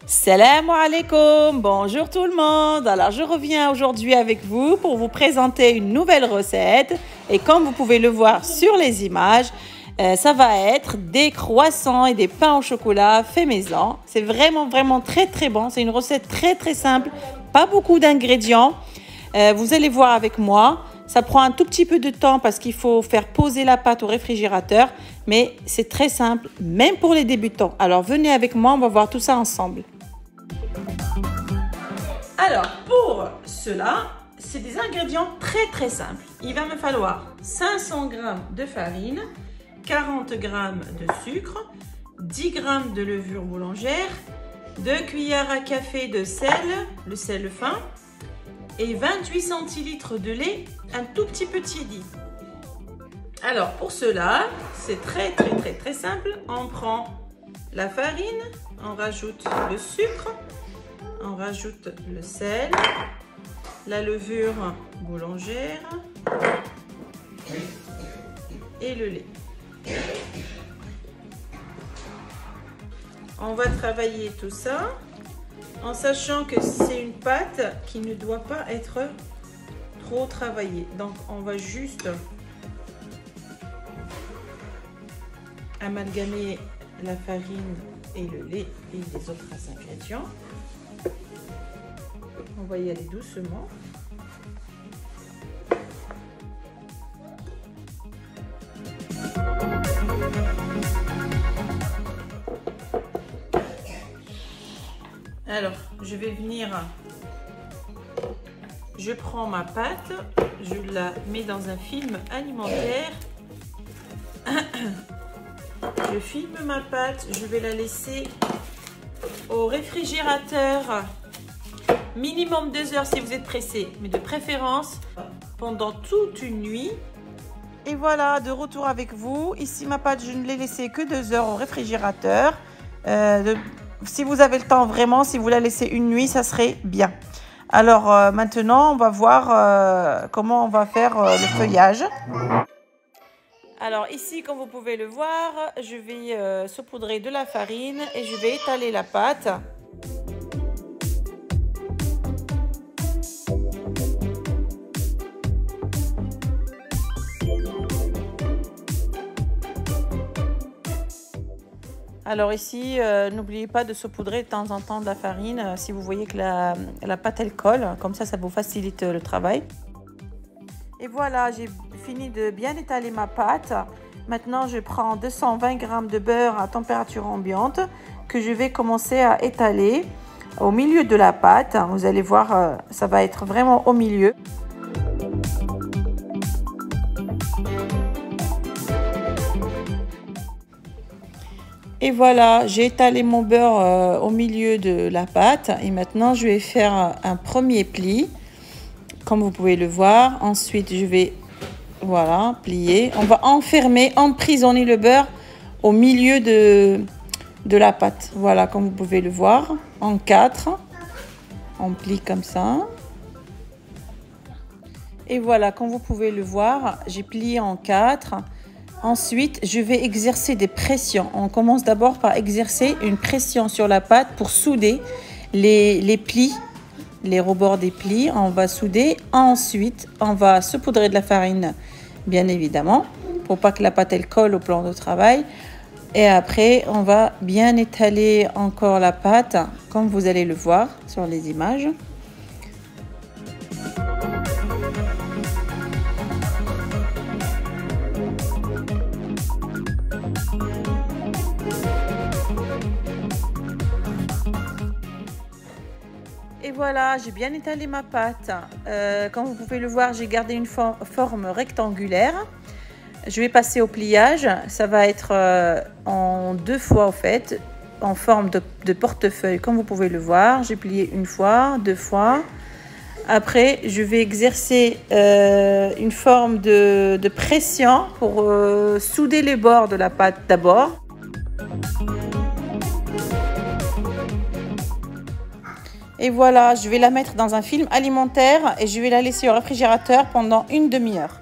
Salam alaikum, bonjour tout le monde. Alors je reviens aujourd'hui avec vous pour vous présenter une nouvelle recette et comme vous pouvez le voir sur les images, ça va être des croissants et des pains au chocolat fait maison. C'est vraiment très bon, c'est une recette très simple, pas beaucoup d'ingrédients. Vous allez voir avec moi, ça prend un tout petit peu de temps parce qu'il faut faire poser la pâte au réfrigérateur, mais c'est très simple, même pour les débutants. Alors venez avec moi, on va voir tout ça ensemble. Alors, pour cela, c'est des ingrédients très simples. Il va me falloir 500 g de farine, 40 g de sucre, 10 g de levure boulangère, 2 cuillères à café de sel, le sel fin, et 28 centilitres de lait, un tout petit peu tiédi. Alors, pour cela, c'est très simple. On prend la farine, on rajoute le sucre, on rajoute le sel, la levure boulangère et le lait. On va travailler tout ça en sachant que c'est une pâte qui ne doit pas être trop travaillée. Donc on va juste amalgamer la farine et le lait et les autres ingrédients. On va y aller doucement. Alors, je vais venir, je prends ma pâte, je la mets dans un film alimentaire. Je filme ma pâte, je vais la laisser au réfrigérateur minimum 2 heures si vous êtes pressé, mais de préférence pendant toute une nuit. Et voilà, de retour avec vous. Ici ma pâte, je ne l'ai laissée que 2 heures au réfrigérateur. Si vous avez le temps vraiment, si vous la laissez une nuit, ça serait bien. Alors maintenant, on va voir comment on va faire le feuillage. Alors ici, comme vous pouvez le voir, je vais saupoudrer de la farine et je vais étaler la pâte. Alors ici, n'oubliez pas de saupoudrer de temps en temps de la farine si vous voyez que la pâte elle colle, comme ça vous facilite le travail. Et voilà, j'ai fini de bien étaler ma pâte. Maintenant, je prends 220 g de beurre à température ambiante que je vais commencer à étaler au milieu de la pâte. Vous allez voir, ça va être vraiment au milieu. Et voilà, j'ai étalé mon beurre au milieu de la pâte et maintenant je vais faire un premier pli, comme vous pouvez le voir. Ensuite, je vais, voilà, plier. On va enfermer, emprisonner le beurre au milieu de la pâte. Voilà, comme vous pouvez le voir, en 4. On plie comme ça. Et voilà, comme vous pouvez le voir, j'ai plié en 4. Ensuite, je vais exercer des pressions. On commence d'abord par exercer une pression sur la pâte pour souder les plis, les rebords des plis. On va souder. Ensuite, on va saupoudrer de la farine, bien évidemment, pour pas que la pâte elle colle au plan de travail. Et après, on va bien étaler encore la pâte, comme vous allez le voir sur les images. Et voilà, j'ai bien étalé ma pâte. Comme vous pouvez le voir, j'ai gardé une forme rectangulaire. Je vais passer au pliage. Ça va être en 2 fois, en fait, en forme de portefeuille, comme vous pouvez le voir. J'ai plié 1 fois, 2 fois. Après, je vais exercer une forme de pression pour souder les bords de la pâte d'abord. Et voilà, je vais la mettre dans un film alimentaire et je vais la laisser au réfrigérateur pendant une demi-heure.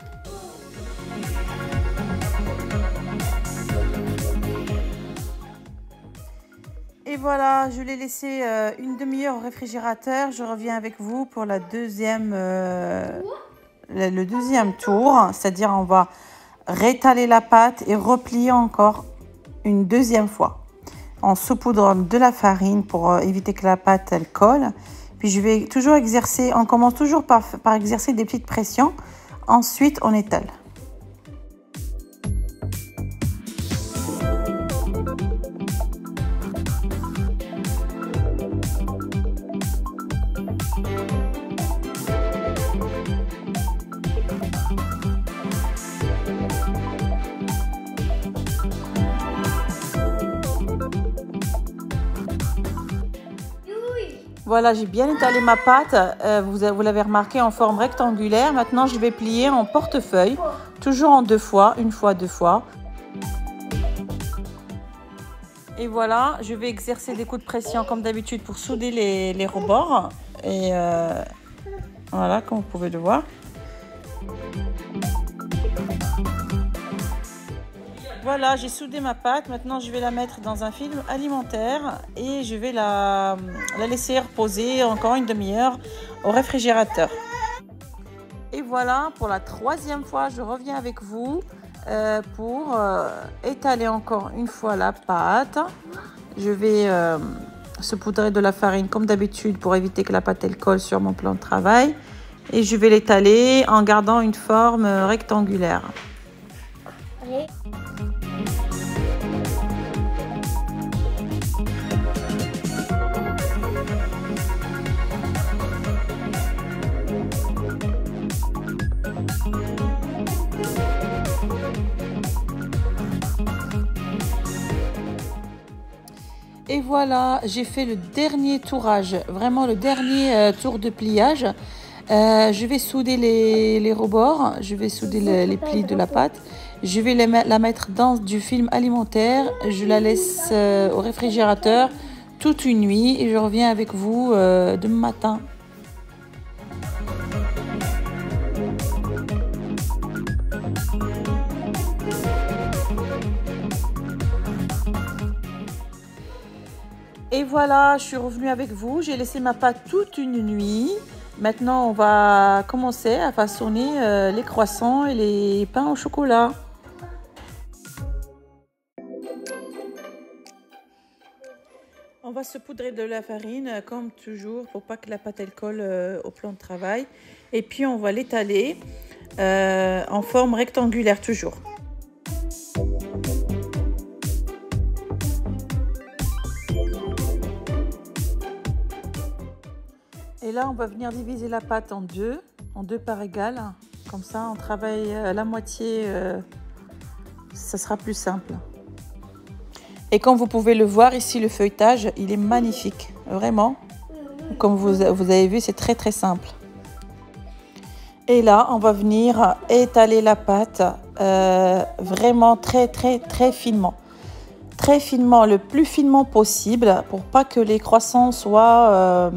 Et voilà, je l'ai laissé une demi-heure au réfrigérateur. Je reviens avec vous pour le deuxième tour. C'est-à-dire, on va rétaler la pâte et replier encore une deuxième fois. En saupoudrant de la farine pour éviter que la pâte elle colle. Puis je vais toujours exercer, on commence toujours par exercer des petites pressions. Ensuite, on étale. Voilà, j'ai bien étalé ma pâte, vous l'avez remarqué, en forme rectangulaire. Maintenant, je vais plier en portefeuille, toujours en deux fois, une fois, deux fois. Et voilà, je vais exercer des coups de pression comme d'habitude pour souder les rebords. Et voilà, comme vous pouvez le voir. Voilà, j'ai soudé ma pâte. Maintenant, je vais la mettre dans un film alimentaire et je vais la laisser reposer encore une demi-heure au réfrigérateur. Et voilà, pour la troisième fois, je reviens avec vous pour étaler encore une fois la pâte. Je vais saupoudrer de la farine comme d'habitude pour éviter que la pâte elle colle sur mon plan de travail. Et je vais l'étaler en gardant une forme rectangulaire. Et voilà, j'ai fait le dernier tourage, vraiment le dernier tour de pliage. Je vais souder les rebords, je vais souder les plis de la pâte. Je vais la mettre dans du film alimentaire. Je la laisse au réfrigérateur toute une nuit et je reviens avec vous demain matin. Et voilà, je suis revenue avec vous. J'ai laissé ma pâte toute une nuit. Maintenant, on va commencer à façonner les croissants et les pains au chocolat. On va saupoudrer de la farine comme toujours pour pas que la pâte elle colle au plan de travail. Et puis, on va l'étaler en forme rectangulaire toujours. Et là, on va venir diviser la pâte en deux parts égales. Comme ça, on travaille la moitié, ça sera plus simple. Et comme vous pouvez le voir ici, le feuilletage, il est magnifique, vraiment. Comme vous avez vu, c'est très très simple. Et là, on va venir étaler la pâte vraiment très très très finement. Très finement, le plus finement possible pour pas que les croissants soient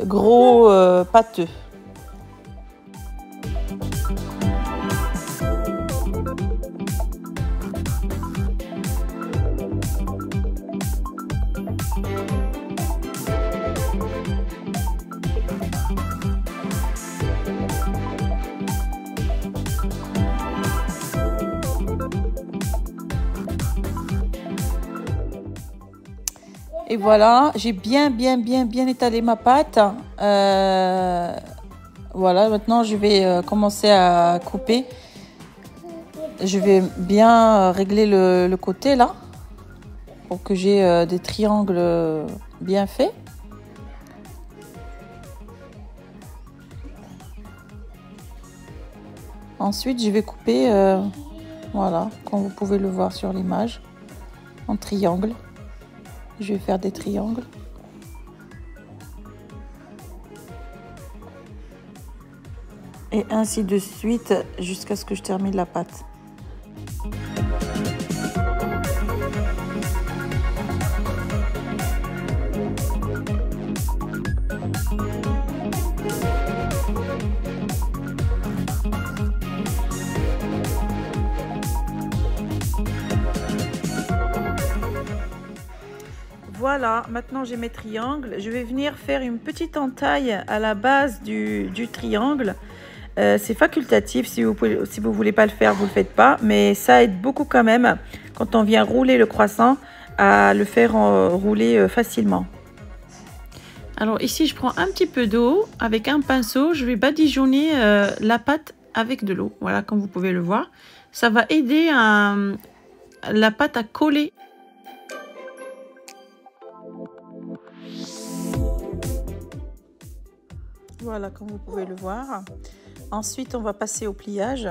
gros pâteux. Et voilà, j'ai bien étalé ma pâte. Voilà, maintenant je vais commencer à couper. Je vais bien régler le côté là, pour que j'ai des triangles bien faits. Ensuite, je vais couper, voilà, comme vous pouvez le voir sur l'image, en triangle. Je vais faire des triangles. Et ainsi de suite jusqu'à ce que je termine la pâte. Voilà, maintenant j'ai mes triangles. Je vais venir faire une petite entaille à la base du triangle. C'est facultatif, si vous voulez pas le faire, vous le faites pas. Mais ça aide beaucoup quand même, quand on vient rouler le croissant, à le faire rouler facilement. Alors ici, je prends un petit peu d'eau. Avec un pinceau, je vais badigeonner la pâte avec de l'eau. Voilà, comme vous pouvez le voir. Ça va aider la pâte à coller. Voilà, comme vous pouvez le voir. Ensuite, on va passer au pliage.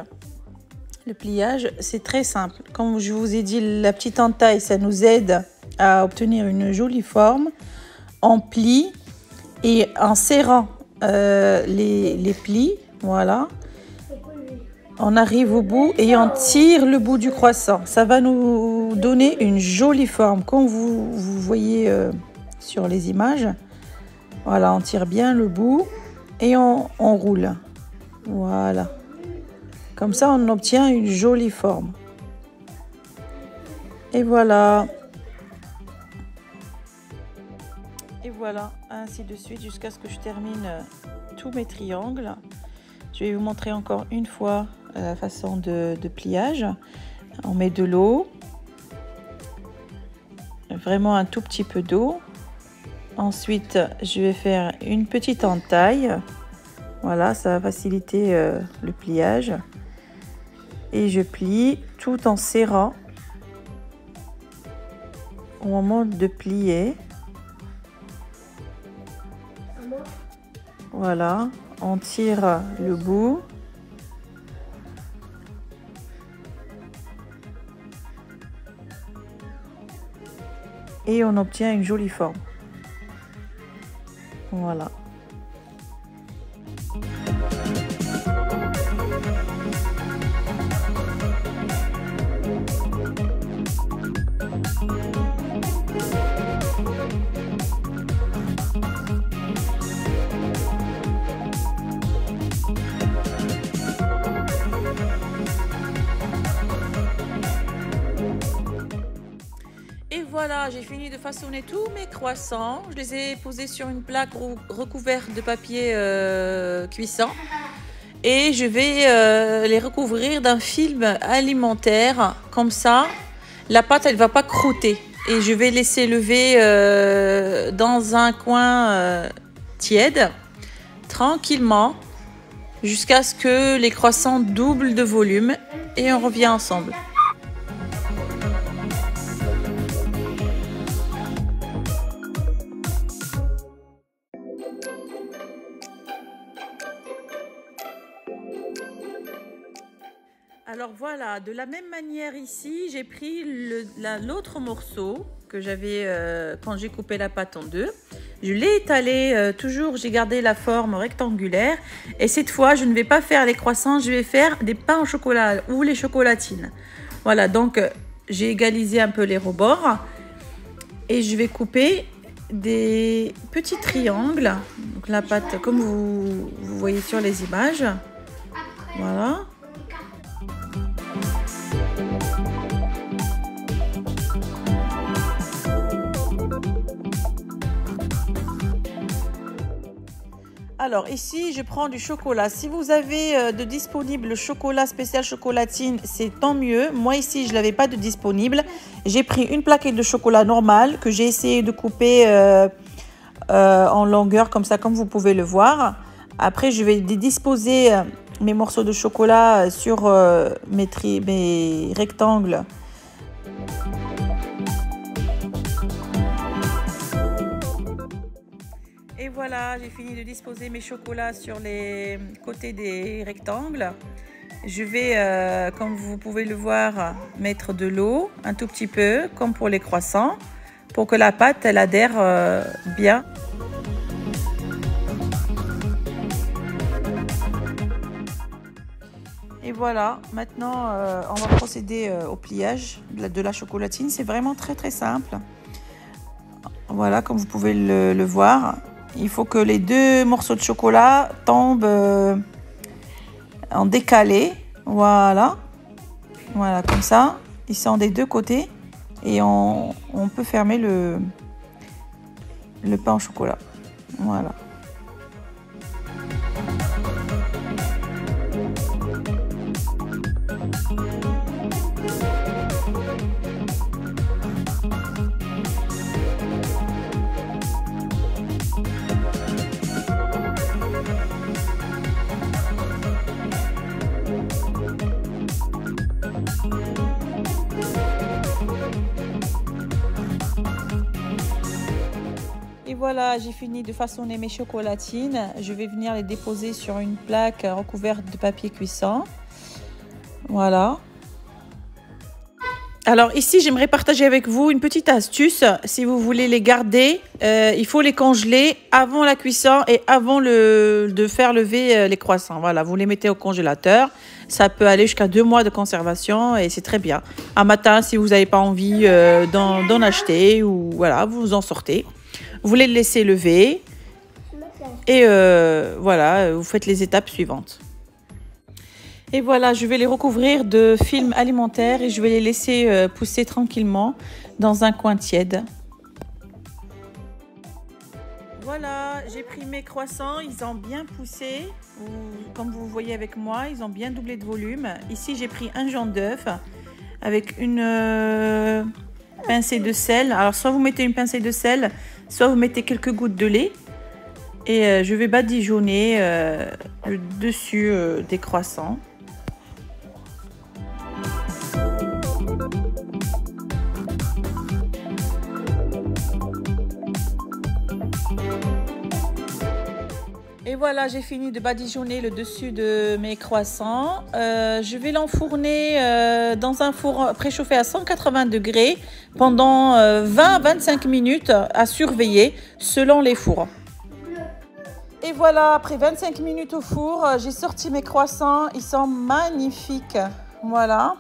Le pliage, c'est très simple. Comme je vous ai dit, la petite entaille, ça nous aide à obtenir une jolie forme. On plie et en serrant les plis, voilà, on arrive au bout et on tire le bout du croissant. Ça va nous donner une jolie forme, comme vous voyez sur les images. Voilà, on tire bien le bout. Et on roule. Voilà. Comme ça, on obtient une jolie forme. Et voilà. Et voilà, ainsi de suite jusqu'à ce que je termine tous mes triangles. Je vais vous montrer encore une fois la façon de pliage. On met de l'eau. Vraiment un tout petit peu d'eau. Ensuite, je vais faire une petite entaille. Voilà, ça va faciliter le pliage. Et je plie tout en serrant au moment de plier. Voilà, on tire le bout. Et on obtient une jolie forme. Voilà. Et voilà, j'ai fini de façonner tous mes croissants. Je les ai posés sur une plaque recouverte de papier cuisson. Et je vais les recouvrir d'un film alimentaire. Comme ça, la pâte, elle ne va pas croûter. Et je vais laisser lever dans un coin tiède, tranquillement, jusqu'à ce que les croissants doublent de volume. Et on revient ensemble. Alors voilà, de la même manière ici, j'ai pris l'autre morceau que j'avais quand j'ai coupé la pâte en deux. Je l'ai étalé, toujours j'ai gardé la forme rectangulaire. Et cette fois, je ne vais pas faire les croissants, je vais faire des pains au chocolat ou les chocolatines. Voilà, donc j'ai égalisé un peu les rebords. Et je vais couper des petits triangles. Donc la pâte, comme vous voyez sur les images. Voilà. Alors ici, je prends du chocolat. Si vous avez de disponible le chocolat spécial chocolatine, c'est tant mieux. Moi ici, je ne l'avais pas de disponible. J'ai pris une plaquette de chocolat normal que j'ai essayé de couper en longueur comme ça, comme vous pouvez le voir. Après, je vais disposer mes morceaux de chocolat sur mes rectangles. Et voilà, j'ai fini de disposer mes chocolats sur les côtés des rectangles. Je vais, comme vous pouvez le voir, mettre de l'eau, un tout petit peu, comme pour les croissants, pour que la pâte, elle adhère bien. Et voilà, maintenant on va procéder au pliage de la chocolatine. C'est vraiment très très simple. Voilà, comme vous pouvez le voir. Il faut que les deux morceaux de chocolat tombent en décalé. Voilà. Voilà, comme ça. Ils sont des deux côtés. Et on peut fermer le pain au chocolat. Voilà. Et voilà, j'ai fini de façonner mes chocolatines. Je vais venir les déposer sur une plaque recouverte de papier cuisson. Voilà. Alors ici, j'aimerais partager avec vous une petite astuce. Si vous voulez les garder, il faut les congeler avant la cuisson et avant de faire lever les croissants. Voilà, vous les mettez au congélateur. Ça peut aller jusqu'à 2 mois de conservation et c'est très bien. Un matin, si vous n'avez pas envie d'en acheter, ou voilà, vous en sortez. Vous les laissez lever et voilà, vous faites les étapes suivantes. Et voilà, je vais les recouvrir de film alimentaire et je vais les laisser pousser tranquillement dans un coin tiède. Voilà, j'ai pris mes croissants, ils ont bien poussé, comme vous voyez avec moi, ils ont bien doublé de volume. Ici, j'ai pris un jaune d'œuf avec une pincée de sel. Alors, soit vous mettez une pincée de sel, soit vous mettez quelques gouttes de lait. Et je vais badigeonner le dessus des croissants. Et voilà, j'ai fini de badigeonner le dessus de mes croissants. Je vais l'enfourner dans un four préchauffé à 180 degrés pendant 20-25 minutes à surveiller selon les fours. Et voilà, après 25 minutes au four, j'ai sorti mes croissants. Ils sont magnifiques. Voilà.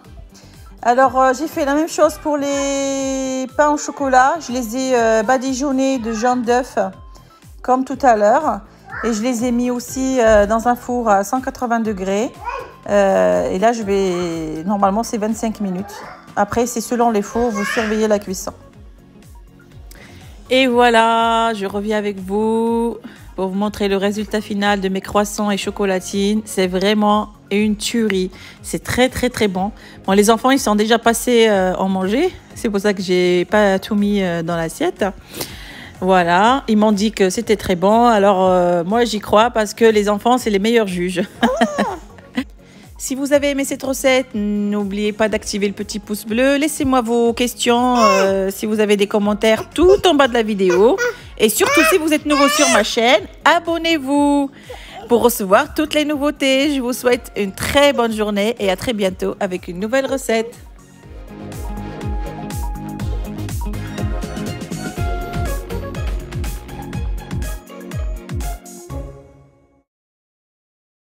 Alors, j'ai fait la même chose pour les pains au chocolat. Je les ai badigeonnés de jaune d'œuf comme tout à l'heure. Et je les ai mis aussi dans un four à 180 degrés. Et là, normalement, c'est 25 minutes. Après, c'est selon les fours, vous surveillez la cuisson. Et voilà, je reviens avec vous pour vous montrer le résultat final de mes croissants et chocolatines. C'est vraiment une tuerie. C'est très, très, très bon. Bon, les enfants, ils sont déjà passés en manger. C'est pour ça que j'ai pas tout mis dans l'assiette. Voilà, ils m'ont dit que c'était très bon. Alors, moi, j'y crois parce que les enfants, c'est les meilleurs juges. Si vous avez aimé cette recette, n'oubliez pas d'activer le petit pouce bleu. Laissez-moi vos questions, si vous avez des commentaires, tout en bas de la vidéo. Et surtout, si vous êtes nouveau sur ma chaîne, abonnez-vous pour recevoir toutes les nouveautés. Je vous souhaite une très bonne journée et à très bientôt avec une nouvelle recette.